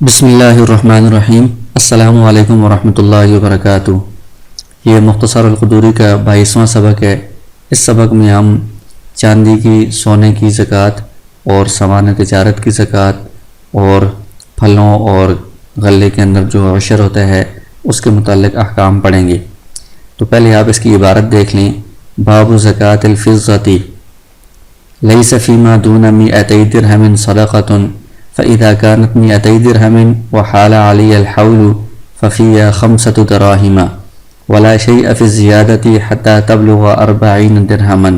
بسم اللہ الرحمن الرحیم۔ السلام علیکم ورحمۃ اللہ وبرکاتہ۔ یہ مختصر القدوری کا 22واں سبق ہے۔ اس سبق میں ہم چاندی کی، سونے کی زکوٰۃ اور سامان تجارت کی زکوٰۃ اور پھلوں اور غلے کے اندر جو عشر ہوتا ہے اس کے متعلق احکام پڑھیں گے۔ تو پہلے آپ اس کی عبارت دیکھ لیں۔ باب زکوٰۃ الفضۃ لیس فیما دون مئتی درہم صدقۃ فإذا كانت 200 درهم وحال علي الحول ففيها 5 دراهم ولا شيء في الزيادة حتى تبلغ 40 درهما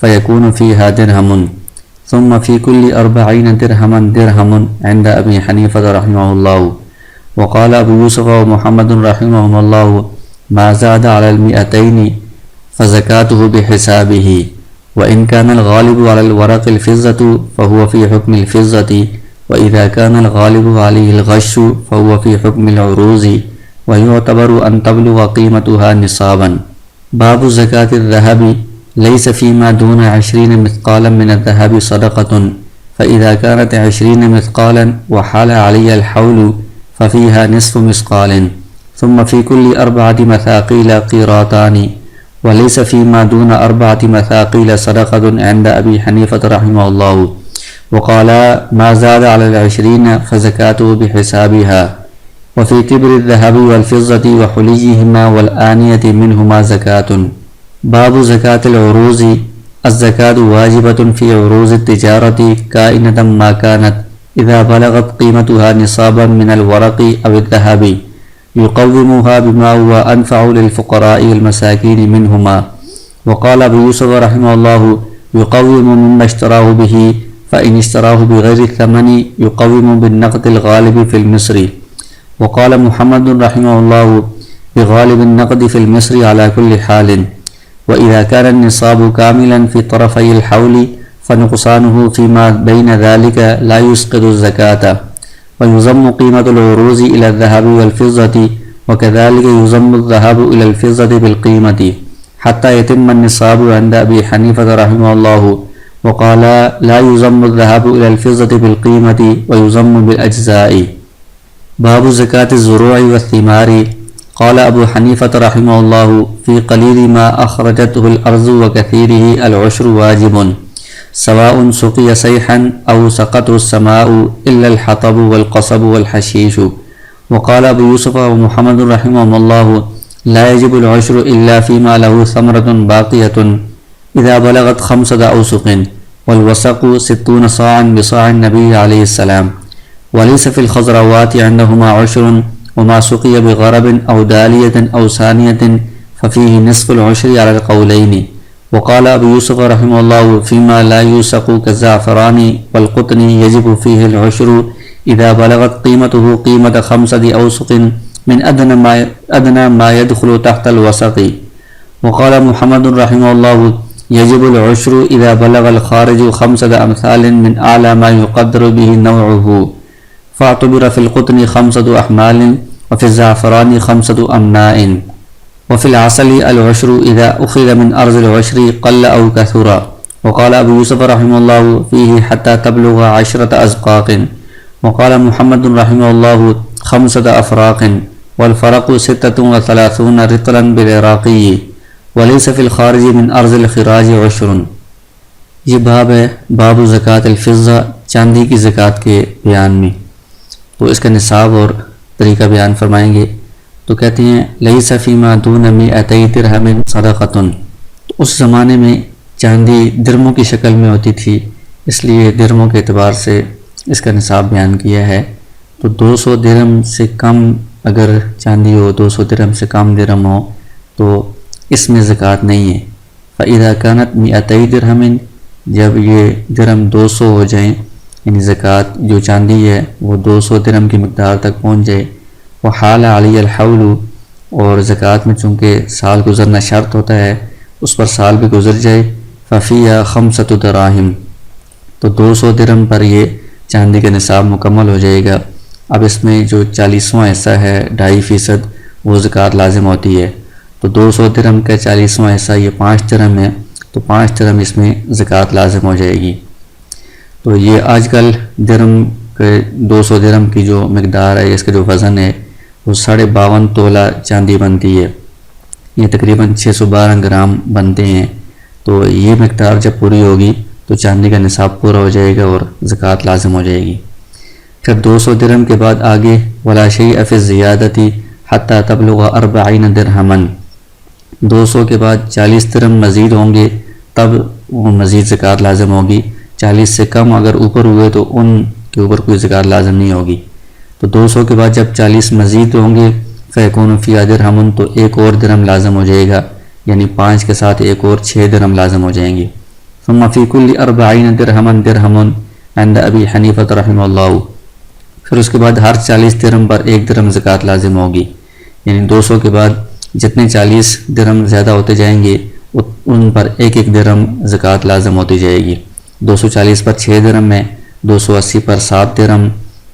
فيكون فيها درهم ثم في كل 40 درهما درهم عند أبي حنيفة رحمه الله. وقال أبو يوسف ومحمد رحمهم الله ما زاد على 200 فزكاته بحسابه وإن كان الغالب على الورق الفضة فهو في حكم الفضة وإذا كان الغالب عليه الغش فهو في حكم العروض ويعتبر أن تبلغ قيمتها نصابا. باب زكاة الذهب ليس فيما دون 20 مثقالا من الذهب صدقة فإذا كانت 20 مثقالا وحال علي الحول ففيها نصف مثقال ثم في كل 4 مثاقيل قيراطان وليس فيما دون 4 مثاقيل صدقة عند أبي حنيفة رحمه الله. وقال ما زاد على 20 فزكاته بحسابها وفي كبر الذهب والفضة وحليهما والآنية منهما زكاة. باب زكاة العروض الزكاة واجبة في عروض التجارة كائنة ما كانت إذا بلغت قيمتها نصابا من الورق أو الذهب يقومها بما هو أنفع للفقراء والمساكين منهما. وقال أبو يوسف رحمه الله يقوم مما اشتراه به فإن اشتراه بغير الثمن يقوم بالنقد الغالب في المصري. وقال محمد رحمه الله بغالب النقد في المصري على كل حال. وإذا كان النصاب كاملا في طرفي الحول فنقصانه فيما بين ذلك لا يسقط الزكاة. ويضم قيمة العروض إلى الذهب والفضة وكذلك يضم الذهب إلى الفضة بالقيمة حتى يتم النصاب عند أبي حنيفة رحمه الله. وقال لا يضم الذهب إلى الفضة بالقيمة ويضم بالأجزاء. باب زكاة الزروع والثمار. قال أبو حنيفة رحمه الله في قليل ما أخرجته الأرض وكثيره العشر واجب سواء سقي سيحا أو سقته السماء إلا الحطب والقصب والحشيش. وقال أبو يوسف ومحمد رحمهم الله لا يجب العشر إلا فيما له ثمرة باقية إذا بلغت 5 أوسق والوسق 60 صاعا بصاع النبي عليه السلام. وليس في الخضروات عندهما عشر وما سقي بغرب أو دالية أو ثانية ففيه نصف العشر على القولين. وقال أبو يوسف رحمه الله فيما لا يوسق كالزعفران والقطن يجب فيه العشر إذا بلغت قيمته قيمة 5 أوسق من أدنى ما يدخل تحت الوسق. وقال محمد رحمه الله يجب العشر إذا بلغ الخارج 5 أمثال من أعلى ما يقدر به نوعه فاعتبر في القطن 5 أحمال وفي الزعفران 5 أمناء. وفي العسل العشر إذا أخذ من أرض العشر قل أو كثر. وقال أبو يوسف رحمه الله فيه حتى تبلغ 10 أزقاق. وقال محمد رحمه الله 5 أفراق والفرق 36 رطلا بالعراقي وليس في الخارج من أرض الخراج عشر. یہ باب ہے باب زکوٰۃ الفضہ، چاندی کی زکوٰۃ کے بیان میں۔ تو اس کا نصاب اور طریقہ بیان فرمائیں گے۔ تو کہتے ہیں لیس فیما دون 200 درہم صدقۃ. تو اس زمانے میں چاندی درموں کی شکل میں ہوتی تھی، اس لیے درموں کے اعتبار سے اس کا نصاب بیان کیا ہے۔ تو 200 درہم سے کم اگر چاندی ہو، 200 درہم سے کم درہم ہو تو اس میں زکوٰۃ نہیں ہے۔ فإذا كانت 200 درہم، جب یہ درہم 200 ہو جائیں، یعنی زکوٰۃ جو چاندی ہے وہ 200 درہم کی مقدار تک پہنچ جائے، وحال علی الحول، اور زکوٰۃ میں چونکہ سال گزرنا شرط ہوتا ہے، اس پر سال بھی گزر جائے، ففیہا 5 دراہم، تو 200 درہم پر یہ چاندی کا نصاب مکمل ہو جائے گا۔ اب اس میں جو 40واں حصہ ہے 2.5% وہ زکوٰۃ لازم ہوتی ہے۔ تو 200 درہم کا 40واں حصہ یہ 5 درہم ہے، تو 5 درہم اس میں زکوٰۃ لازم ہو جائے گی۔ تو یہ آج کل درہم کہ 200 درہم کی جو مقدار ہے، اس کا جو وزن ہے وہ 52.5 تولہ چاندی بنتی ہے، یہ تقریباً 612 گرام بنتے ہیں۔ تو یہ مقدار جب پوری ہوگی تو چاندی کا نصاب پورا ہو جائے گا اور زکوٰۃ لازم ہو جائے گی۔ پھر 200 درہم کے بعد آگے ولا شیء فی الزیادۃ حتی تبلغ 40 درہما، 200 کے بعد 40 درہم مزید ہوں گے تب وہ مزید زکوٰۃ لازم ہوگی، 40 سے کم اگر اوپر ہوئے تو ان کے اوپر کوئی زکوٰۃ لازم نہیں ہوگی۔ تو 200 کے بعد جب 40 مزید ہوں گے فیکون فیہا درہم، تو ایک اور درہم لازم ہو جائے گا، یعنی 5 کے ساتھ ایک اور 6 درہم لازم ہو جائیں گے۔ ثم فی کل 40 درہما درہم عند ابی حنیفہ رحمہ اللہ، پھر اس کے بعد ہر 40 درہم پر ایک درہم زکوٰۃ لازم ہوگی، یعنی 200 کے بعد جتنے 40 درہم زیادہ ہوتے جائیں گے ان پر ایک ایک درہم زکوٰۃ لازم ہوتی جائے گی۔ 240 پر 6 درہم ہے، 280 پر 7 درہم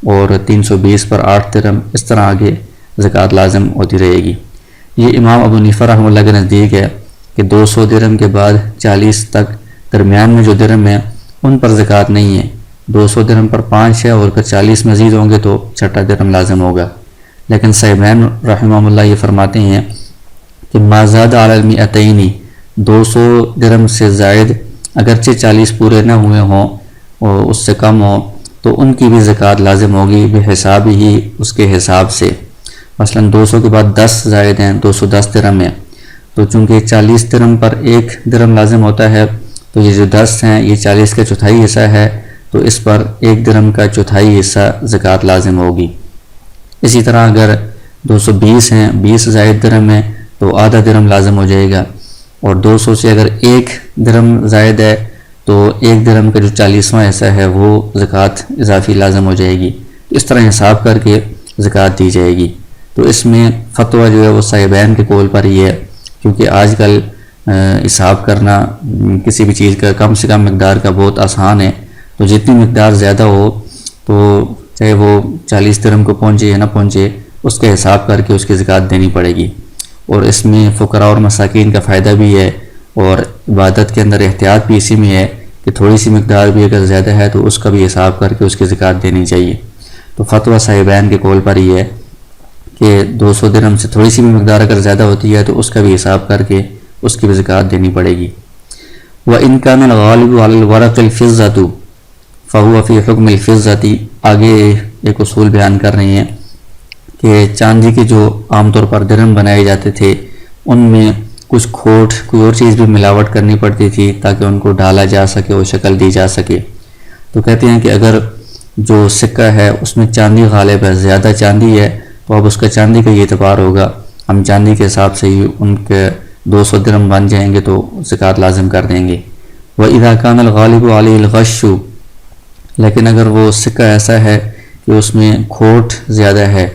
اور 320 پر 8 درہم، اس طرح آگے زکوٰۃ لازم ہوتی رہے گی۔ یہ امام ابو حنیفہ رحمہ اللہ کے نزدیک ہے کہ 200 درہم کے بعد 40 تک درمیان میں جو درہم ہیں ان پر زکوٰۃ نہیں ہے، 200 درہم پر 5 ہے اور اگر 40 مزید ہوں گے تو چھٹا درہم لازم ہوگا۔ لیکن صاحبین رحمہ اللہ یہ فرماتے ہیں کہ ما زاد علی المئتین، 200 درہم سے زائد اگرچہ 40 پورے نہ ہوئے ہوں اور اس سے کم ہوں تو ان کی بھی زکوٰۃ لازم ہوگی بحساب ہی، اس کے حساب سے۔ مثلا 200 کے بعد 10 زائد ہیں، 210 درہم ہے، تو چونکہ 40 درہم پر ایک درہم لازم ہوتا ہے تو یہ جو 10 ہیں یہ 40 کا چوتھائی حصہ ہے، تو اس پر ایک درہم کا چوتھائی حصہ زکوٰۃ لازم ہوگی۔ اسی طرح اگر 220 ہیں، 20 زائد درہم ہے تو آدھا درہم لازم ہو جائے گا، اور 200 سے اگر ایک درہم زائد ہے تو ایک درہم کا جو 40واں حصہ ہے وہ زکوٰۃ اضافی لازم ہو جائے گی۔ اس طرح حساب کر کے زکوٰۃ دی جائے گی۔ تو اس میں فتویٰ جو ہے وہ صاحبین کے قول پر ہی ہے، کیونکہ آج کل حساب کرنا کسی بھی چیز کا کم سے کم مقدار کا بہت آسان ہے، تو جتنی مقدار زیادہ ہو تو چاہے وہ 40 درہم کو پہنچے یا نہ پہنچے اس کا حساب کر کے اس کی زکوٰۃ دینی پڑے گی۔ اور اس میں فقراء اور مساکین کا فائدہ بھی ہے، اور عبادت کے اندر احتیاط بھی اسی میں ہے کہ تھوڑی سی مقدار بھی اگر زیادہ ہے تو اس کا بھی حساب کر کے اس کی زکوٰۃ دینی چاہیے۔ تو فتویٰ صاحبین کے قول پر ہی ہے کہ 200 درہم سے تھوڑی سی بھی مقدار اگر زیادہ ہوتی ہے تو اس کا بھی حساب کر کے اس کی بھی زکوٰۃ دینی پڑے گی۔ وَإِنْ كَانَ الْغَالِبُ عَلَى الْوَرَقِ الْفِضَّةُ فَهُوَ فِي حُكْمِ الْفِضَّةِ، آگے ایک اصول بیان کر رہی ہیں کہ چاندی کے جو عام طور پر درہم بنائے جاتے تھے ان میں کچھ کھوٹ کوئی اور چیز بھی ملاوٹ کرنی پڑتی تھی تاکہ ان کو ڈالا جا سکے اور شکل دی جا سکے۔ تو کہتے ہیں کہ اگر جو سکہ ہے اس میں چاندی غالب ہے، زیادہ چاندی ہے، تو اب اس کا چاندی کا یہ اعتبار ہوگا، ہم چاندی کے حساب سے ہی ان کے 200 درہم بن جائیں گے تو زکوٰۃ لازم کر دیں گے۔ وَإِذَا كَانَ الْغَالِبُ عَلَيْهِ الْغَشُّ، لیکن اگر وہ سکہ ایسا ہے کہ اس میں کھوٹ زیادہ ہے،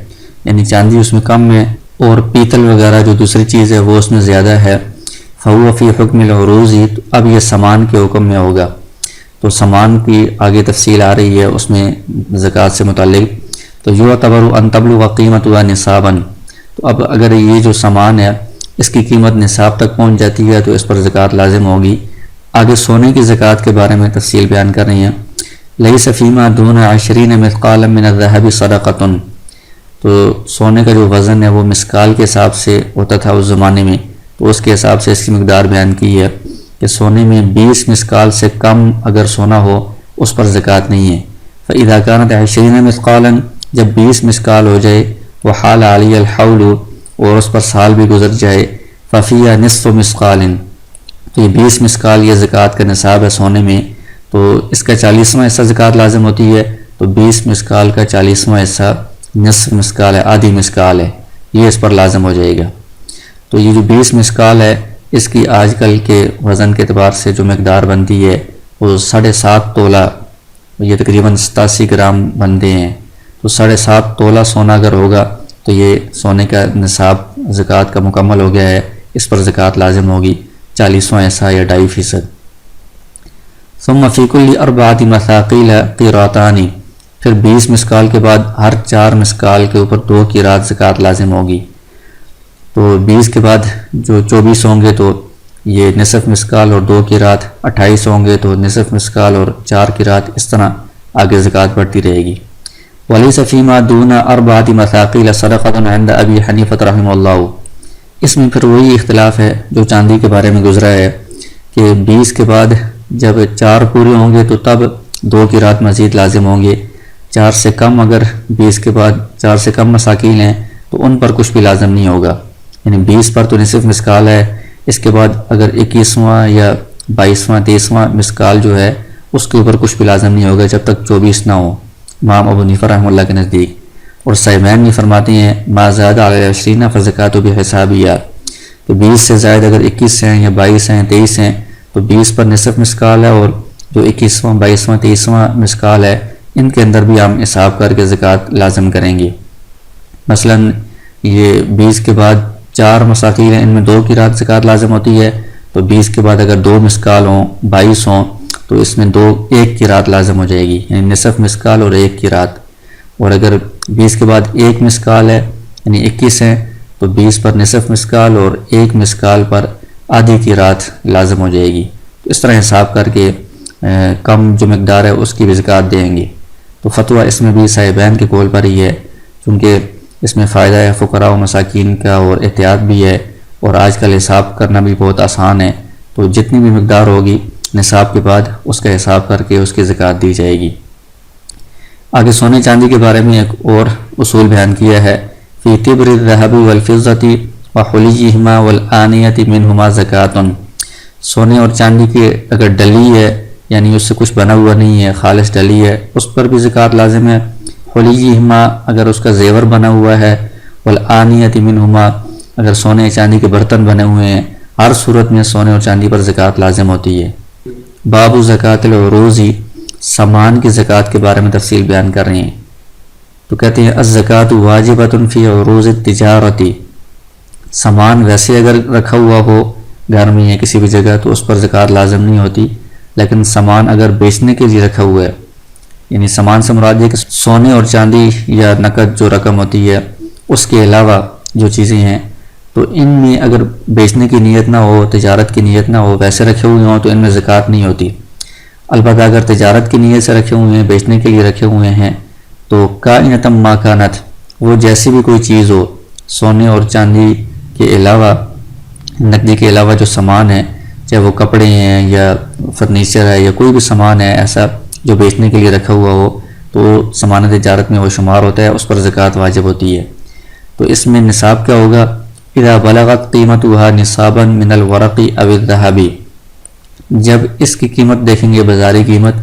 یعنی چاندی اس میں کم ہے اور پیتل وغیرہ جو دوسری چیز ہے وہ اس میں زیادہ ہے، فَهُوَ فِي حُكْمِ الْعُرُوزِ، تو اب یہ سامان کے حکم میں ہوگا۔ تو سامان کی آگے تفصیل آ رہی ہے اس میں زکوٰۃ سے متعلق۔ تو یعتبر ان تبلغ قیمتها نصابا، تو اب اگر یہ جو سامان ہے اس کی قیمت نصاب تک پہنچ جاتی ہے تو اس پر زکوٰۃ لازم ہوگی۔ آگے سونے کی زکوٰۃ کے بارے میں تفصیل بیان کر رہی ہیں۔ لیس فیما دون 20 مثقالا من الذهب صدقۃ، تو سونے کا جو وزن ہے وہ مسقال کے حساب سے ہوتا تھا اس زمانے میں، تو اس کے حساب سے اس کی مقدار بیان کی ہے کہ سونے میں 20 مسقال سے کم اگر سونا ہو اس پر زکوٰۃ نہیں ہے۔ فَإِذَا كَانَتْ 20 مثقالا، جب 20 مسقال ہو جائے، وحال علی الحول، اور اس پر سال بھی گزر جائے، ففیہ نصف مسقال، تو یہ 20 مسقال یہ زکوٰۃ کا نصاب ہے سونے میں، تو اس کا 40واں حصہ زکوٰۃ لازم ہوتی ہے، تو 20 مسقال کا 40واں حصہ نصف مسقال ہے، آدھی مسقال ہے، یہ اس پر لازم ہو جائے گا۔ تو یہ جو 20 مسقال ہے اس کی آج کل کے وزن کے اعتبار سے جو مقدار بنتی ہے وہ 7.5 تولہ، یہ تقریباً 87 گرام بنتے ہیں۔ تو 7.5 تولہ سونا اگر ہوگا تو یہ سونے کا نصاب زکوٰۃ کا مکمل ہو گیا ہے، اس پر زکوٰۃ لازم ہوگی 40واں حصہ یا 2.5%۔ ثم فی کل 4 مثاقیل قیراطان، پھر 20 مسقال کے بعد ہر 4 مسقال کے اوپر 2 قیراط زکوٰۃ لازم ہوگی۔ تو 20 کے بعد جو 24 ہوں گے تو یہ نصف مسقال اور 2 قیراط، 28 ہوں گے تو نصف مسقال اور 4 قیراط، اس طرح آگے زکوٰۃ بڑھتی رہے گی۔ ولیس فیما دون اربعۃ مثاقیل صدقۃ عند ابی حنیفہ رحمہ اللہ۔ اس میں پھر وہی اختلاف ہے جو چاندی کے بارے میں گزرا ہے کہ 20 کے بعد جب 4 پورے ہوں گے تو تب 2 قرات مزید لازم ہوں گے، 4 سے کم اگر 20 کے بعد 4 سے کم مساکین ہیں تو ان پر کچھ بھی لازم نہیں ہوگا، یعنی 20 پر تو نصف مسکال ہے، اس کے بعد اگر 21واں یا 22واں 23واں مسکال جو ہے اس کے اوپر کچھ بھی لازم نہیں ہوگا جب تک 24 نہ ہو، امام ابو حنیفہ رحمہ اللہ کے نزدیک۔ اور سیمین بھی فرماتے ہیں ما زاد علی 20 فزکات بحسابیہ، تو 20 سے زائد اگر 21 ہیں یا 22 ہیں 23 ہیں تو 20 پر نصف مسکال ہے، اور جو 21واں 22واں 23واں مسکال ہے ان کے اندر بھی ہم حساب کر کے زکوٰۃ لازم کریں گے۔ مثلا یہ 20 کے بعد 4 مساکین ہیں، ان میں 2 قرات زکوٰۃ لازم ہوتی ہے، تو 20 کے بعد اگر 2 مسکال ہوں 22 ہوں تو اس میں 1 قرات لازم ہو جائے گی، یعنی نصف مسکال اور 1 قرات۔ اور اگر 20 کے بعد 1 مسکال ہے یعنی 21 ہیں تو 20 پر نصف مسکال اور 1 مسکال پر آدھی قرات لازم ہو جائے گی۔ تو اس طرح حساب کر کے کم جو مقدار ہے اس کی بھی زکوٰۃ دیں گے۔ تو فتویٰ اس میں بھی صاحبین کے قول پر ہی ہے، کیونکہ اس میں فائدہ ہے فقراء و مساکین کا اور احتیاط بھی ہے، اور آج کل حساب کرنا بھی بہت آسان ہے، تو جتنی بھی مقدار ہوگی نصاب کے بعد اس کا حساب کر کے اس کی زکوٰۃ دی جائے گی۔ آگے سونے چاندی کے بارے میں ایک اور اصول بیان کیا ہے، فی تبر الذهب والفضة وحلیہما والآنیۃ منہما زکوٰۃ۔ سونے اور چاندی کی اگر ڈلی ہے یعنی اس سے کچھ بنا ہوا نہیں ہے، خالص ڈلی ہے، اس پر بھی زکوٰۃ لازم ہے۔ حلیہما اگر اس کا زیور بنا ہوا ہے، والآنیۃ منہما اگر سونے چاندی کے برتن بنے ہوئے ہیں، ہر صورت میں سونے اور چاندی پر زکوٰۃ لازم ہوتی ہے۔ باب زکوٰۃ العروض، سامان کی زکوٰۃ کے بارے میں تفصیل بیان کر رہے ہیں۔ تو کہتے ہیں الزکوٰۃ واجبۃ فی عروض التجارۃ، سامان ویسے اگر رکھا ہوا ہو گھر میں یا کسی بھی جگہ تو اس پر زکوٰۃ لازم نہیں ہوتی، لیکن سامان اگر بیچنے کے لیے رکھا ہوا ہے، یعنی سامان سے مراد یہ کہ سونے اور چاندی یا نقد جو رقم ہوتی ہے اس کے علاوہ جو چیزیں ہیں، تو ان میں اگر بیچنے کی نیت نہ ہو، تجارت کی نیت نہ ہو، ویسے رکھے ہوئے ہوں تو ان میں زکوٰۃ نہیں ہوتی۔ البتہ اگر تجارت کی نیت سے رکھے ہوئے ہیں، بیچنے کے لیے رکھے ہوئے ہیں، تو کائنۃ ما کانت، وہ جیسی بھی کوئی چیز ہو، سونے اور چاندی کے علاوہ، نقدی کے علاوہ جو سامان ہے، چاہے وہ کپڑے ہیں یا فرنیچر ہے یا کوئی بھی سامان ہے ایسا جو بیچنے کے لیے رکھا ہوا ہو، تو سامان تجارت میں وہ شمار ہوتا ہے، اس پر زکوٰۃ واجب ہوتی ہے۔ تو اس میں نصاب کیا ہوگا؟ اذا بلغت قیمتها نصابا من الورق او الذهب، جب اس کی قیمت دیکھیں گے بازاری قیمت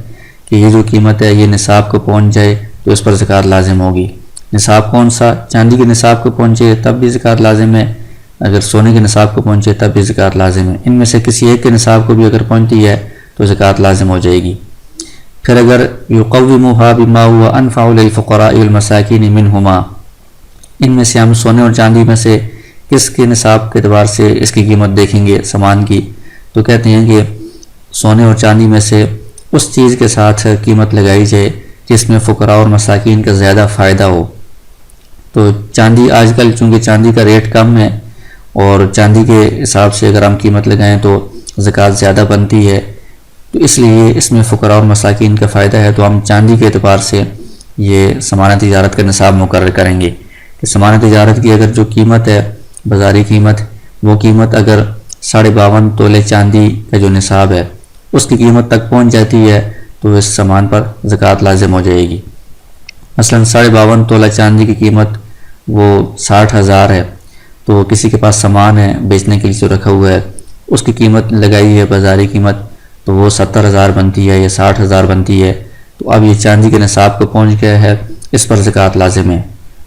کہ یہ جو قیمت ہے یہ نصاب کو پہنچ جائے تو اس پر زکوٰۃ لازم ہوگی۔ نصاب کون سا؟ چاندی کے نصاب کو پہنچے تب بھی زکوٰۃ لازم ہے، اگر سونے کے نصاب کو پہنچے تب بھی زکوٰۃ لازم ہے، ان میں سے کسی ایک کے نصاب کو بھی اگر پہنچتی ہے تو زکوٰۃ لازم ہو جائے گی۔ پھر اگر یقومها بما هو انفع للفقراء والمساکین منہما، ان میں سے ہم سونے اور چاندی میں سے کس کے نصاب کے اعتبار سے اس کی قیمت دیکھیں گے سامان کی؟ تو کہتے ہیں کہ سونے اور چاندی میں سے اس چیز کے ساتھ قیمت لگائی جائے جس میں فقراء اور مساکین کا زیادہ فائدہ ہو۔ تو چاندی آج کل چونکہ چاندی کا ریٹ کم ہے اور چاندی کے حساب سے اگر ہم قیمت لگائیں تو زکوٰۃ زیادہ بنتی ہے، تو اس لیے اس میں فقراء اور مساکین کا فائدہ ہے، تو ہم چاندی کے اعتبار سے یہ سامان تجارت کا نصاب مقرر کریں گے کہ سامان تجارت کی اگر جو قیمت ہے بازاری قیمت، وہ قیمت اگر 52.5 تولے چاندی کا جو نصاب ہے اس کی قیمت تک پہنچ جاتی ہے تو اس سامان پر زکوٰۃ لازم ہو جائے گی۔ مثلا 52.5 تولہ چاندی کی قیمت وہ 60,000 ہے، تو کسی کے پاس سامان ہے بیچنے کے لیے جو رکھا ہوا ہے، اس کی قیمت لگائی ہے بازاری قیمت تو وہ 70,000 بنتی ہے یا 60,000 بنتی ہے، تو اب یہ چاندی کے نصاب کو پہنچ گیا ہے، اس پر زکوٰۃ لازم ہے۔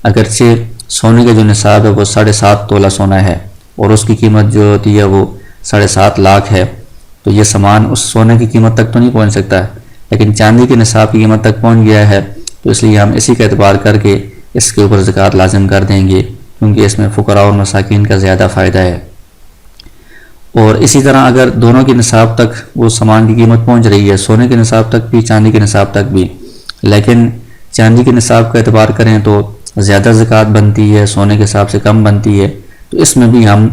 اگرچہ سونے کا جو نصاب ہے وہ 7.5 تولہ سونا ہے اور اس کی قیمت جو ہوتی ہے وہ 7.5 لاکھ ہے، تو یہ سامان اس سونے کی قیمت تک تو نہیں پہنچ سکتا، لیکن چاندی کے نصاب کی قیمت تک پہنچ گیا ہے، تو اس لیے ہم اسی کا اعتبار کر کے اس کے اوپر زکوٰۃ لازم کر دیں گے، کیونکہ اس میں فقراء اور مساکین کا زیادہ فائدہ ہے۔ اور اسی طرح اگر دونوں کے نصاب تک وہ سامان کی قیمت پہنچ رہی ہے، سونے کے نصاب تک بھی چاندی کے نصاب تک بھی، لیکن چاندی کے نصاب کا اعتبار کریں تو زیادہ زکوٰۃ بنتی ہے، سونے کے حساب سے کم بنتی ہے، تو اس میں بھی ہم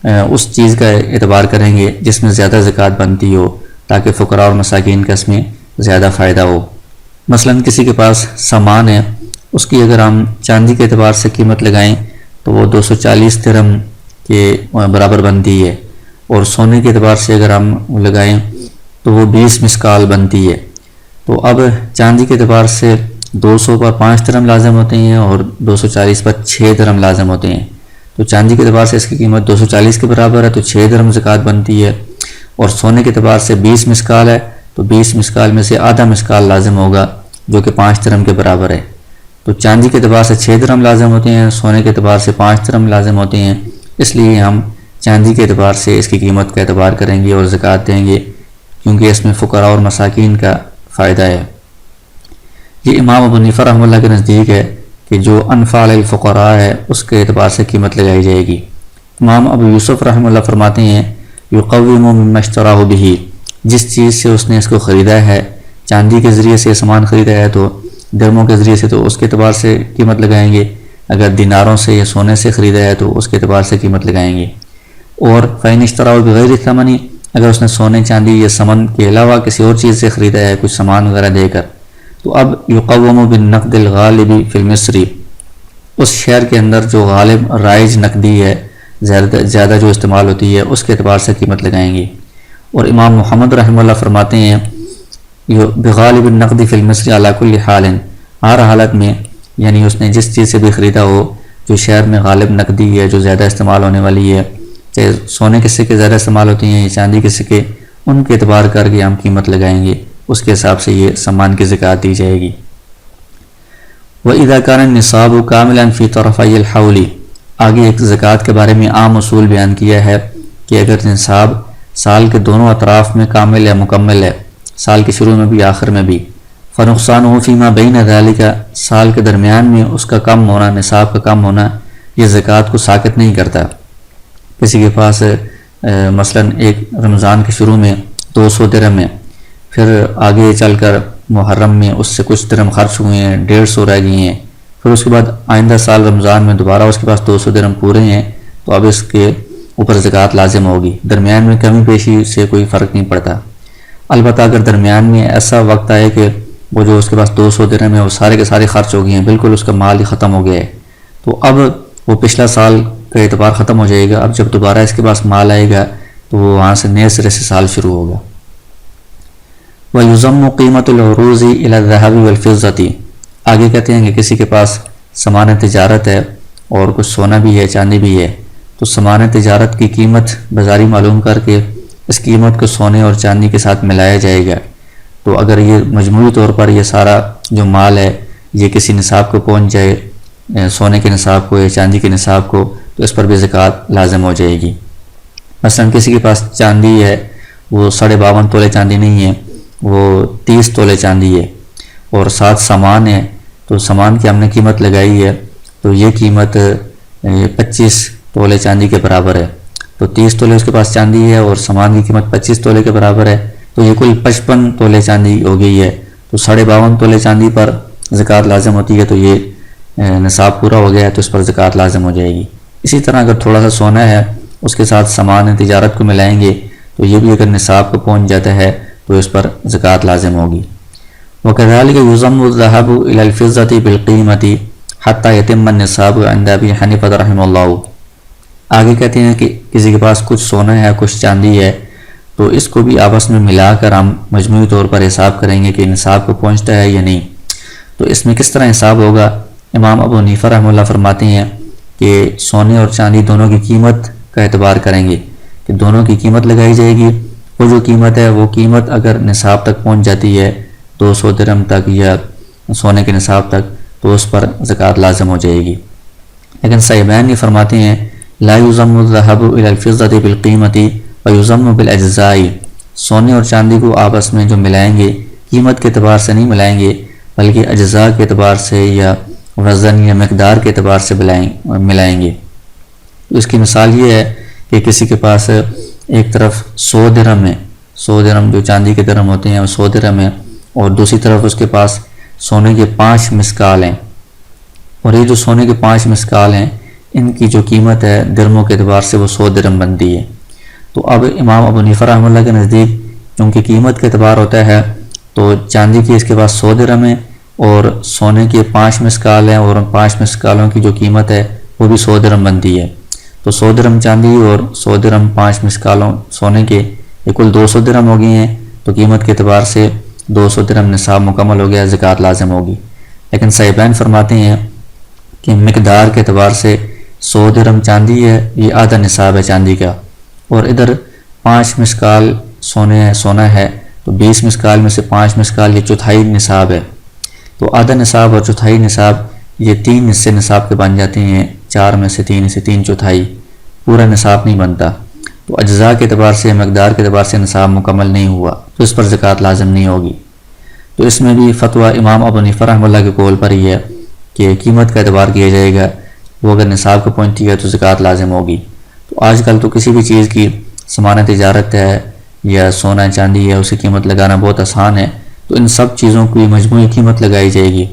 اس چیز کا اعتبار کریں گے جس میں زیادہ زکوٰۃ بنتی ہو، تاکہ فقراء اور مساکین کا اس میں زیادہ فائدہ ہو۔ مثلا کسی کے پاس سامان ہے اس کی اگر ہم چاندی کے اعتبار سے قیمت لگائیں تو وہ 240 درہم کے برابر بنتی ہے، اور سونے کے اعتبار سے اگر ہم لگائیں تو وہ 20 مسکال بنتی ہے۔ تو اب چاندی کے اعتبار سے 200 پر 5 درہم لازم ہوتے ہیں اور 240 پر 6 درہم لازم ہوتے ہیں۔ تو چاندی کے اعتبار سے اس کی قیمت 240 کے برابر ہے تو 6 درہم زکوٰۃ بنتی ہے، اور سونے کے اعتبار سے 20 مسکال ہے تو 20 مسکال میں سے آدھا مسکال لازم ہوگا جو کہ 5 درہم کے برابر ہے۔ تو چاندی کے اعتبار سے 6 درہم لازم ہوتے ہیں، سونے کے اعتبار سے 5 درہم لازم ہوتے ہیں، اس لیے ہم چاندی کے اعتبار سے اس کی قیمت کا اعتبار کریں گے اور زکوٰۃ دیں گے، کیونکہ اس میں فقراء اور مساکین کا فائدہ ہے۔ یہ امام ابو حنیفہ رحمہ اللہ کے نزدیک ہے کہ جو انفع الفقراء ہے اس کے اعتبار سے قیمت لگائی جائے گی۔ امام ابو یوسف رحمہ اللہ فرماتے ہیں یقوم مما اشتراہ بہ، جس چیز سے اس نے اس کو خریدا ہے، چاندی کے ذریعے سے سامان خریدا ہے تو درموں کے ذریعے سے تو اس کے اعتبار سے قیمت لگائیں گے، اگر دیناروں سے یا سونے سے خریدا ہے تو اس کے اعتبار سے قیمت لگائیں گے۔ اور فإن اشتراہ بغیر ثمن، اگر اس نے سونے چاندی یا سمن کے علاوہ کسی اور چیز سے خریدا ہے، کچھ سامان وغیرہ دے کر، تو اب یقوم بالنقد الغالب فی المصری، اس شہر کے اندر جو غالب رائج نقدی ہے، زیادہ جو استعمال ہوتی ہے اس کے اعتبار سے قیمت لگائیں گے۔ اور امام محمد رحمہ اللہ فرماتے ہیں بغالب النقد فی المصری علی کل حال، ہر حالت میں، یعنی اس نے جس چیز سے بھی خریدا ہو جو شہر میں غالب نقدی ہے، جو زیادہ استعمال ہونے والی ہے، چاہے سونے کے سکے زیادہ استعمال ہوتی ہیں یا چاندی کے سکے، ان کے اعتبار کر کے ہم قیمت لگائیں گے، اس کے حساب سے یہ سامان کی زکوٰۃ دی جائے گی۔ وَإِذَا كَانَ النِّصَابُ كَامِلًا فِي طَرَفَيِ الْحَوْلِ، آگے ایک زکوٰۃ کے بارے میں عام اصول بیان کیا ہے کہ اگر نصاب سال کے دونوں اطراف میں کامل یا مکمل ہے، سال کے شروع میں بھی آخر میں بھی، فَنُقْصَانُهُ فِي مَا بَيْنَ ذَلِكَ، سال کے درمیان میں اس کا کم ہونا، نصاب کا کم ہونا، یہ زکوٰۃ کو ساقط نہیں کرتا۔ کسی کے پاس مثلا ایک رمضان کے شروع میں 200 درہم ہے، پھر آگے چل کر محرم میں اس سے کچھ درہم خرچ ہوئے ہیں، 150 رہ گئی ہیں، پھر اس کے بعد آئندہ سال رمضان میں دوبارہ اس کے پاس 200 درہم پورے ہیں، تو اب اس کے اوپر زکوٰۃ لازم ہوگی، درمیان میں کمی بیشی سے کوئی فرق نہیں پڑتا۔ البتہ اگر درمیان میں ایسا وقت آئے کہ وہ جو اس کے پاس 200 درہم ہے وہ سارے کے سارے خرچ ہو گئے ہیں، بالکل اس کا مال ہی ختم ہو گیا ہے، تو اب وہ پچھلا سال کا اعتبار ختم ہو جائے گا، اب جب دوبارہ اس کے پاس مال آئے گا تو وہ وہاں سے نئے سرے سے سال شروع ہوگا۔ وَيُضَمُّ قِيمَةُ الْعُرُوضِ إِلَى الذَّهَبِ وَالْفِضَّةِ، آگے کہتے ہیں کہ کسی کے پاس سامان تجارت ہے اور کچھ سونا بھی ہے، چاندی بھی ہے، تو سامان تجارت کی قیمت بازاری معلوم کر کے اس قیمت کو سونے اور چاندی کے ساتھ ملایا جائے گا، تو اگر یہ مجموعی طور پر یہ سارا جو مال ہے یہ کسی نصاب کو پہنچ جائے، سونے کے نصاب کو یا چاندی کے نصاب کو، تو اس پر بھی زکوٰۃ لازم ہو جائے گی۔ مثلا کسی کے پاس چاندی ہے، وہ 52.5 تولے چاندی نہیں ہے، وہ 30 تولے چاندی ہے، اور ساتھ سامان ہے، تو سامان کی ہم نے قیمت لگائی ہے تو یہ قیمت 25 تولے چاندی کے برابر ہے، تو 30 تولے اس کے پاس چاندی ہے اور سامان کی قیمت 25 تولے کے برابر ہے، تو یہ کل 55 تولے چاندی ہو گئی ہے، تو 52.5 تولے چاندی پر زکوٰۃ لازم ہوتی ہے، تو یہ نصاب پورا ہو گیا ہے تو اس پر زکوٰۃ لازم ہو جائے گی۔ اسی طرح اگر تھوڑا سا سونا ہے اس کے ساتھ سامان تجارت کو ملائیں گے تو یہ بھی اگر نصاب کو پہنچ جاتا ہے تو اس پر زکوٰۃ لازم ہوگی۔ وَكَذَلِكَ يُضَمُّ الذَّهَبُ إِلَى الْفِضَّةِ بِالْقِيمَةِ حَتَّى يَتِمَّ النِّصَابُ عِنْدَ أَبِي حَنِيفَةَ رَحِمَهُ اللَّهُ، آگے کہتے ہیں کہ کسی کے پاس کچھ سونا ہے کچھ چاندی ہے، تو اس کو بھی آپس میں ملا کر ہم مجموعی طور پر حساب کریں گے کہ نصاب کو پہنچتا ہے یا نہیں، تو اس میں کس طرح حساب ہوگا؟ امام ابو حنیفہ رحمہ اللہ فرماتے ہیں کہ سونے اور چاندی دونوں کی قیمت کا اعتبار کریں گے کہ دونوں کی قیمت لگائی جائے گی، وہ جو قیمت ہے وہ قیمت اگر نصاب تک پہنچ جاتی ہے 200 درہم تک یا سونے کے نصاب تک تو اس پر زکوٰۃ لازم ہو جائے گی۔ لیکن صاحبین یہ فرماتے ہیں لا يضم الذهب الى الفضة بالقیمة ويضم بالاجزاء، سونے اور چاندی کو آپس میں جو ملائیں گے قیمت کے اعتبار سے نہیں ملائیں گے بلکہ اجزاء کے اعتبار سے یا وزن یا مقدار کے اعتبار سے ملائیں گے۔ اس کی مثال یہ ہے کہ کسی کے پاس ایک طرف 100 درہم ہے، 100 درہم جو چاندی کے درہم ہوتے ہیں وہ 100 درہم ہے، اور دوسری طرف اس کے پاس سونے کے 5 مسکال ہیں، اور یہ جو سونے کے 5 مسکال ہیں ان کی جو قیمت ہے درہموں کے اعتبار سے وہ 100 درہم بنتی ہے۔ تو اب امام ابو حنیفہ رحمہ اللہ کے نزدیک چونکہ قیمت کا اعتبار ہوتا ہے تو چاندی کی اس کے پاس 100 درہم ہے، اور سونے کے 5 مسکال ہیں اور ان 5 مسکالوں کی جو قیمت ہے وہ بھی 100 درہم بنتی ہے۔ تو 100 درہم چاندی اور 100 درہم 5 مسکالوں سونے کے یہ کل 200 درہم ہو گئی ہیں، تو قیمت کے اعتبار سے 200 درہم نصاب مکمل ہو گیا، زکوٰۃ لازم ہوگی۔ لیکن صاحبین فرماتے ہیں کہ مقدار کے اعتبار سے 100 درہم چاندی ہے، یہ آدھا نصاب ہے چاندی کا، اور ادھر 5 مسکال سونا ہے، تو 20 مسکال میں سے 5 مسکال یہ چوتھائی نصاب ہے۔ تو آدھا نصاب اور چوتھائی نصاب یہ 3 حصے نصاب کے بن جاتے ہیں، 4 میں سے 3 حصے 3 چوتھائی، پورا نصاب نہیں بنتا۔ تو اجزاء کے اعتبار سے مقدار کے اعتبار سے نصاب مکمل نہیں ہوا تو اس پر زکوٰۃ لازم نہیں ہوگی۔ تو اس میں بھی فتویٰ امام ابو حنیفہ رحمہ اللہ کے قول پر ہی ہے کہ قیمت کا اعتبار کیا جائے گا، وہ اگر نصاب کو پہنچتی ہے تو زکوٰۃ لازم ہوگی۔ تو آج کل تو کسی بھی چیز کی سمانہ تجارت ہے یا سونا چاندی ہے، اس کی قیمت لگانا بہت آسان ہے، تو ان سب چیزوں کی مجموعی قیمت لگائی جائے گی۔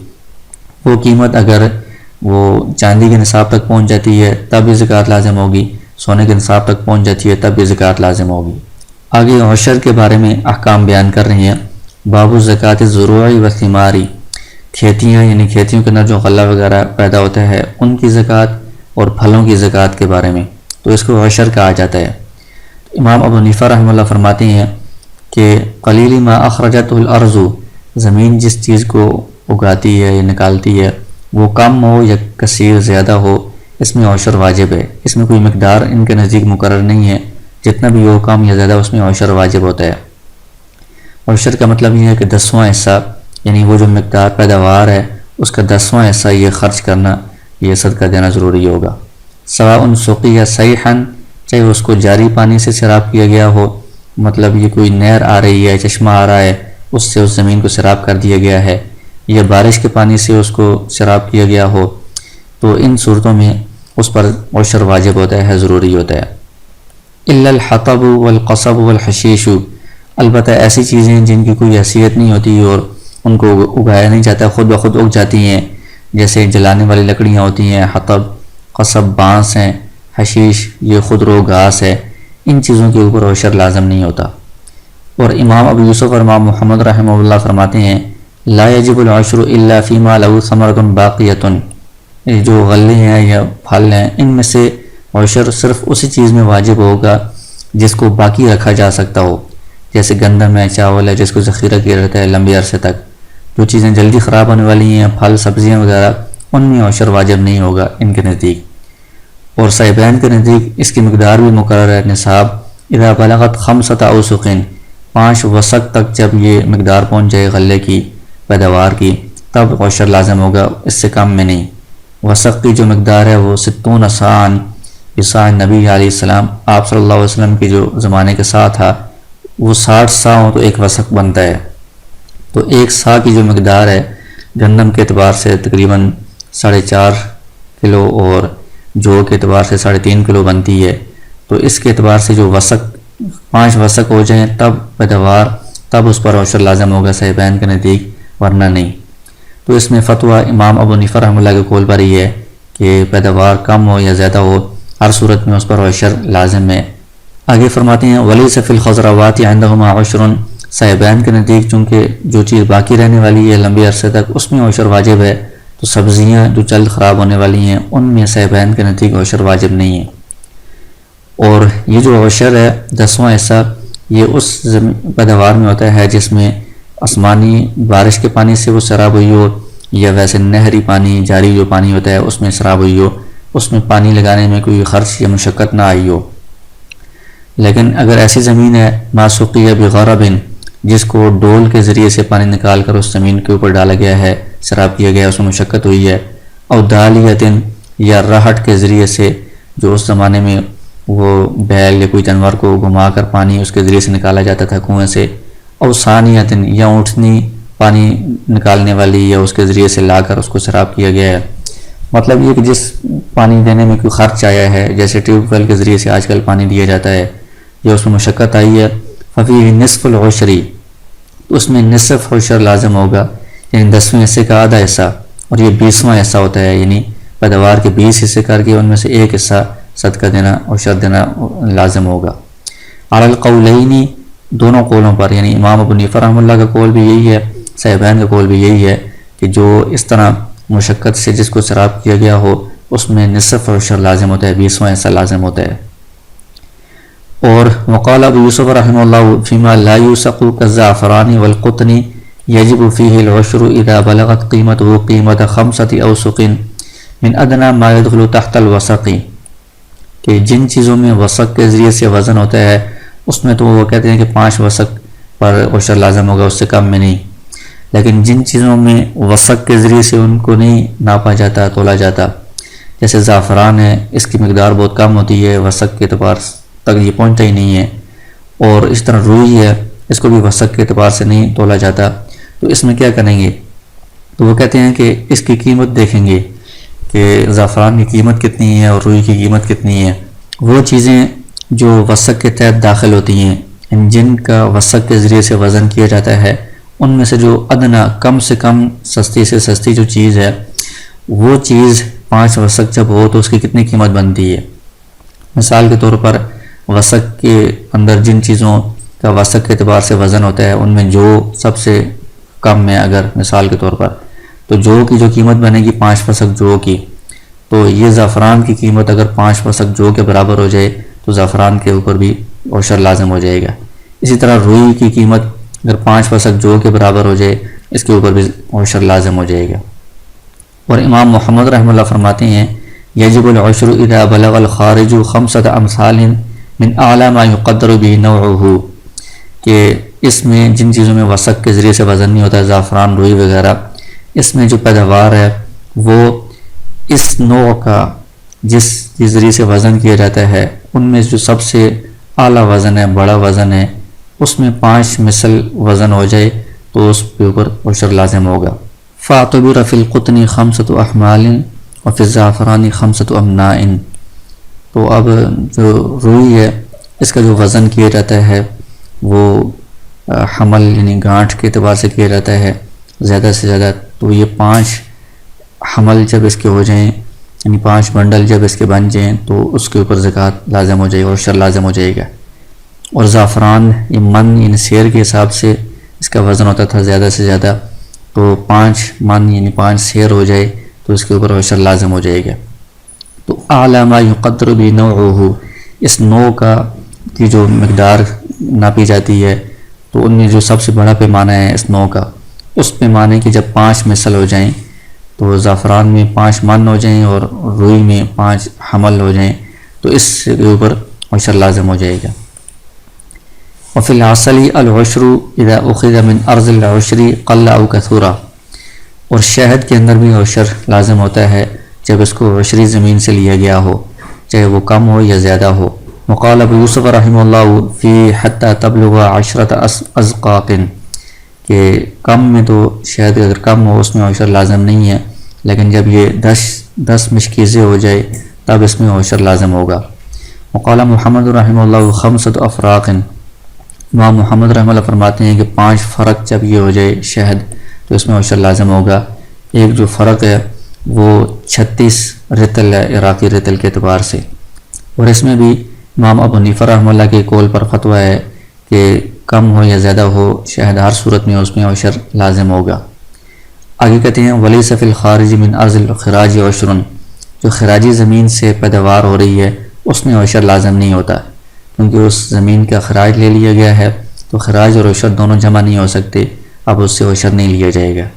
وہ قیمت اگر وہ چاندی کے نصاب تک پہنچ جاتی ہے تب بھی زکوٰۃ لازم ہوگی، سونے کے نصاب تک پہنچ جاتی ہے تب بھی زکوٰۃ لازم ہوگی۔ آگے عشر کے بارے میں احکام بیان کر رہے ہیں۔ باب الزکوٰۃ الزروعی والثماری، کھیتیاں یعنی کھیتیوں کے اندر جو غلہ وغیرہ پیدا ہوتا ہے ان کی زکوٰۃ اور پھلوں کی زکوٰۃ کے بارے میں، تو اس کو عشر کہا جاتا ہے۔ امام ابو حنیفہ رحمہ اللہ فرماتے ہیں کہ قلیل ما اخرجت الارض، زمین جس چیز کو اگاتی ہے یا نکالتی ہے وہ کم ہو یا کثیر زیادہ ہو، اس میں عشر واجب ہے۔ اس میں کوئی مقدار ان کے نزدیک مقرر نہیں ہے، جتنا بھی ہو کم یا زیادہ اس میں عشر واجب ہوتا ہے۔ عشر کا مطلب یہ ہے کہ 10واں حصہ، یعنی وہ جو مقدار پیداوار ہے اس کا 10واں حصہ یہ خرچ کرنا، یہ صدقہ دینا ضروری ہوگا۔ سواء سقی صیحا، چاہے اس کو جاری پانی سے سیراب کیا گیا ہو، مطلب یہ کوئی نہر آ رہی ہے، چشمہ آ رہا ہے، اس سے اس زمین کو سیراب کر دیا گیا ہے، یا بارش کے پانی سے اس کو سیراب کیا گیا ہو، تو ان صورتوں میں اس پر عشر واجب ہوتا ہے، ضروری ہوتا ہے۔ الا الحطب والقصب والحشیش، البتہ ایسی چیزیں جن کی کوئی حیثیت نہیں ہوتی اور ان کو اگایا نہیں جاتا، خود بخود اگ جاتی ہیں، جیسے جلانے والی لکڑیاں ہوتی ہیں، حطب، قصب بانس ہیں، حشیش یہ خودرو گھاس ہے، ان چیزوں کے اوپر عشر لازم نہیں ہوتا۔ اور امام ابو یوسف اور امام محمد رحمہ اللہ فرماتے ہیں لا یجب العشر الا فیما له ثمرۃ باقیۃ، جو غلے ہیں یا پھل ہیں ان میں سے عشر صرف اسی چیز میں واجب ہوگا جس کو باقی رکھا جا سکتا ہو، جیسے گندم ہے، چاول ہے، جس کو ذخیرہ کیا رہتا ہے لمبے عرصے تک۔ جو چیزیں جلدی خراب ہونے والی ہیں، پھل سبزیاں وغیرہ، ان میں عشر واجب نہیں ہوگا ان کے نزدیک۔ اور صاحبین کے نزدیک اس کی مقدار بھی مقرر ہے، نصاب اذا بلغت 5 اوسق، 5 وسق تک جب یہ مقدار پہنچ جائے غلے کی پیداوار کی تب عشر لازم ہوگا، اس سے کم میں نہیں۔ وسق کی جو مقدار ہے وہ 60 صاعًا، صاع نبی علیہ السلام، آپ صلی اللہ علیہ وسلم کے جو زمانے کے سا تھا وہ 60 صاع ہو تو ایک وسق بنتا ہے۔ تو ایک صاع کی جو مقدار ہے گندم کے اعتبار سے تقریباً 4.5 کلو اور جو کے اعتبار سے 3.5 کلو بنتی ہے، تو اس کے اعتبار سے جو وسق 5 وسق ہو جائیں تب پیداوار، تب اس پر عشر لازم ہوگا صاحبین کے نزدیک، ورنہ نہیں۔ تو اس میں فتویٰ امام ابو حنیفہ رحمہ اللہ کے قول پر ہی ہے کہ پیداوار کم ہو یا زیادہ ہو، ہر صورت میں اس پر عشر لازم ہے۔ آگے فرماتے ہیں وَلَيْسَ فِي الْخَضْرَوَاتِ عِنْدَهُمَا عُشْرٌ، صاحبین کے نزدیک چونکہ جو چیز باقی رہنے والی ہے لمبے عرصے تک اس میں عشر واجب ہے، تو سبزیاں جو جلد خراب ہونے والی ہیں ان میں صاحبین کے نزدیک عشر واجب نہیں ہے۔ اور یہ جو عشر ہے 10واں حصہ یہ اس پیداوار میں ہوتا ہے جس میں آسمانی بارش کے پانی سے وہ سیراب ہوئی ہو، یا ویسے نہری پانی، جاری جو پانی ہوتا ہے اس میں سیراب ہوئی ہو، اس میں پانی لگانے میں کوئی خرچ یا مشقت نہ آئی ہو۔ لیکن اگر ایسی زمین ہے ما سقی بغرب، جس کو ڈول کے ذریعے سے پانی نکال کر اس زمین کے اوپر ڈالا گیا ہے، سیراب کیا گیا ہے، اس میں مشقت ہوئی ہے، اور دالیت، یا راہٹ کے ذریعے سے جو اس زمانے میں وہ بیل یا کوئی جانور کو گھما کر پانی اس کے ذریعے سے نکالا جاتا تھا کنویں سے، اور ثانیت، یا اونٹنی پانی نکالنے والی یا اس کے ذریعے سے لا کر اس کو سیراب کیا گیا ہے۔ مطلب یہ کہ جس پانی دینے میں کوئی خرچ آیا ہے، جیسے ٹیوب ویل کے ذریعے سے آج کل پانی دیا جاتا ہے، یا اس میں مشقت آئی ہے، ففیہ نصف العشری، اس میں نصف عشر لازم ہوگا، یعنی 10ویں حصے کا آدھا حصہ، اور یہ 20واں حصہ ہوتا ہے، یعنی پیداوار کے 20 حصے کر کے ان میں سے ایک حصہ صدقہ دینا، عشر دینا لازم ہوگا۔ علی القولین، دونوں قولوں پر، یعنی امام ابو حنیفہ رحمہ اللہ کا قول بھی یہی ہے، صاحبین کا قول بھی یہی ہے کہ جو اس طرح مشقت سے جس کو سیراب کیا گیا ہو اس میں نصف عشر لازم ہوتا ہے، 20واں حصہ لازم ہوتا ہے۔ اور وقال ابو یوسف رحمہ اللہ فیما لا یوسق کالزعفران والقطن یجب فیہ العشر اذا بلغت قیمته قیمت 5 اوسق من ادنی ما يدخل تحت الوسق، کہ جن چیزوں میں وسق کے ذریعے سے وزن ہوتا ہے اس میں تو وہ کہتے ہیں کہ 5 وسق پر عشر لازم ہوگا، اس سے کم میں نہیں، لیکن جن چیزوں میں وسق کے ذریعے سے ان کو نہیں ناپا جاتا، تولا جاتا، جیسے زعفران ہے، اس کی مقدار بہت کم ہوتی ہے، وسق کے اعتبار تک یہ پہنچتا ہی نہیں ہے، اور اس طرح روئی ہے، اس کو بھی وسق کے اعتبار سے نہیں تولا جاتا، تو اس میں کیا کریں گے؟ تو وہ کہتے ہیں کہ اس کی قیمت دیکھیں گے کہ زعفران کی قیمت کتنی ہے اور روئی کی قیمت کتنی ہے۔ وہ چیزیں جو وسق کے تحت داخل ہوتی ہیں، جن کا وسق کے ذریعے سے وزن کیا جاتا ہے، ان میں سے جو ادنا کم سے کم سستی سے سستی جو چیز ہے، وہ چیز 5 وسق جب ہو تو اس کی کتنی قیمت بنتی ہے؟ مثال کے طور پر وسق کے اندر جن چیزوں کا وسق کے اعتبار سے وزن ہوتا ہے ان میں جو سب سے کم ہے، اگر مثال کے طور پر تو جو کی جو قیمت بنے گی 5 وسق جو کی، تو یہ زعفران کی قیمت اگر 5 وسق جو کے برابر ہو جائے تو زعفران کے اوپر بھی عشر لازم ہو جائے گا۔ اسی طرح روئی کی قیمت اگر 5 وسق جو کے برابر ہو جائے اس کے اوپر بھی عشر لازم ہو جائے گا۔ اور امام محمد رحمہ اللہ فرماتے ہیں یجب العشر اذا بلغ الخارج 5 امثال من اعلی ما يقدر به نوعه، کہ اس میں جن چیزوں میں وسق کے ذریعے سے وزن نہیں ہوتا، زعفران، روئی وغیرہ، اس میں جو پیداوار ہے وہ اس نوع کا جس کے ذریعے سے وزن کیا جاتا ہے ان میں جو سب سے اعلیٰ وزن ہے، بڑا وزن ہے، اس میں 5 مثل وزن ہو جائے تو اس کے اوپر عشر لازم ہوگا۔ فاعتبر فی القطن 5 احمال وفی الزعفران 5 امناء، تو اب جو روئی ہے اس کا جو وزن کیا جاتا ہے وہ حمل یعنی گانٹھ کے اعتبار سے کیا جاتا ہے زیادہ سے زیادہ، تو یہ 5 حمل جب اس کے ہو جائیں یعنی 5 بنڈل جب اس کے بن جائیں تو اس کے اوپر زکوٰۃ لازم ہو جائے گا، عشر لازم ہو جائے گا۔ اور زعفران یہ من یعنی سیر کے حساب سے اس کا وزن ہوتا تھا زیادہ سے زیادہ، تو 5 من یعنی 5 سیر ہو جائے تو اس کے اوپر عشر لازم ہو جائے گا۔ تو اعلی ما یقدر به نوعه، اس نوع کا کی جو مقدار ناپی جاتی ہے تو ان میں جو سب سے بڑا پیمانہ ہے اس نوع کا، اس پیمانے کی جب 5 مثل ہو جائیں تو زعفران میں 5 من ہو جائیں اور روئی میں 5 حمل ہو جائیں تو اس کے اوپر عشر لازم ہو جائے گا۔ وفی العسل العشر اذا اخذ من ارض العشر قل او کثورا، اور شہد کے اندر بھی عشر لازم ہوتا ہے جب اس کو عشری زمین سے لیا گیا ہو، چاہے وہ کم ہو یا زیادہ ہو۔ وقال ابو یوسف رحمہ اللہ فی حتی تبلغ 10 ازقاق، کہ کم میں تو شہد اگر کم ہو اس میں عشر لازم نہیں ہے، لیکن جب یہ 10 مشکیزیں ہو جائے تب اس میں عشر لازم ہوگا۔ وقال محمد رحمہ اللہ 5 افراق، امام محمد رحمہ اللہ فرماتے ہیں کہ 5 فرق جب یہ ہو جائے شہد تو اس میں عشر لازم ہوگا۔ ایک جو فرق ہے وہ 36 رتل ہے عراقی رتل کے اعتبار سے، اور اس میں بھی امام ابو حنیفہ رحمہ اللہ کے قول پر فتویٰ ہے کہ کم ہو یا زیادہ ہو شہد ہر صورت میں اس میں عشر لازم ہوگا۔ آگے کہتے ہیں ولیس فی الخارج من ارض الخراج عشر، جو خراجی زمین سے پیداوار ہو رہی ہے اس میں عشر لازم نہیں ہوتا، کیونکہ اس زمین کا خراج لے لیا گیا ہے تو خراج اور عشر دونوں جمع نہیں ہو سکتے، اب اس سے عشر نہیں لیا جائے گا۔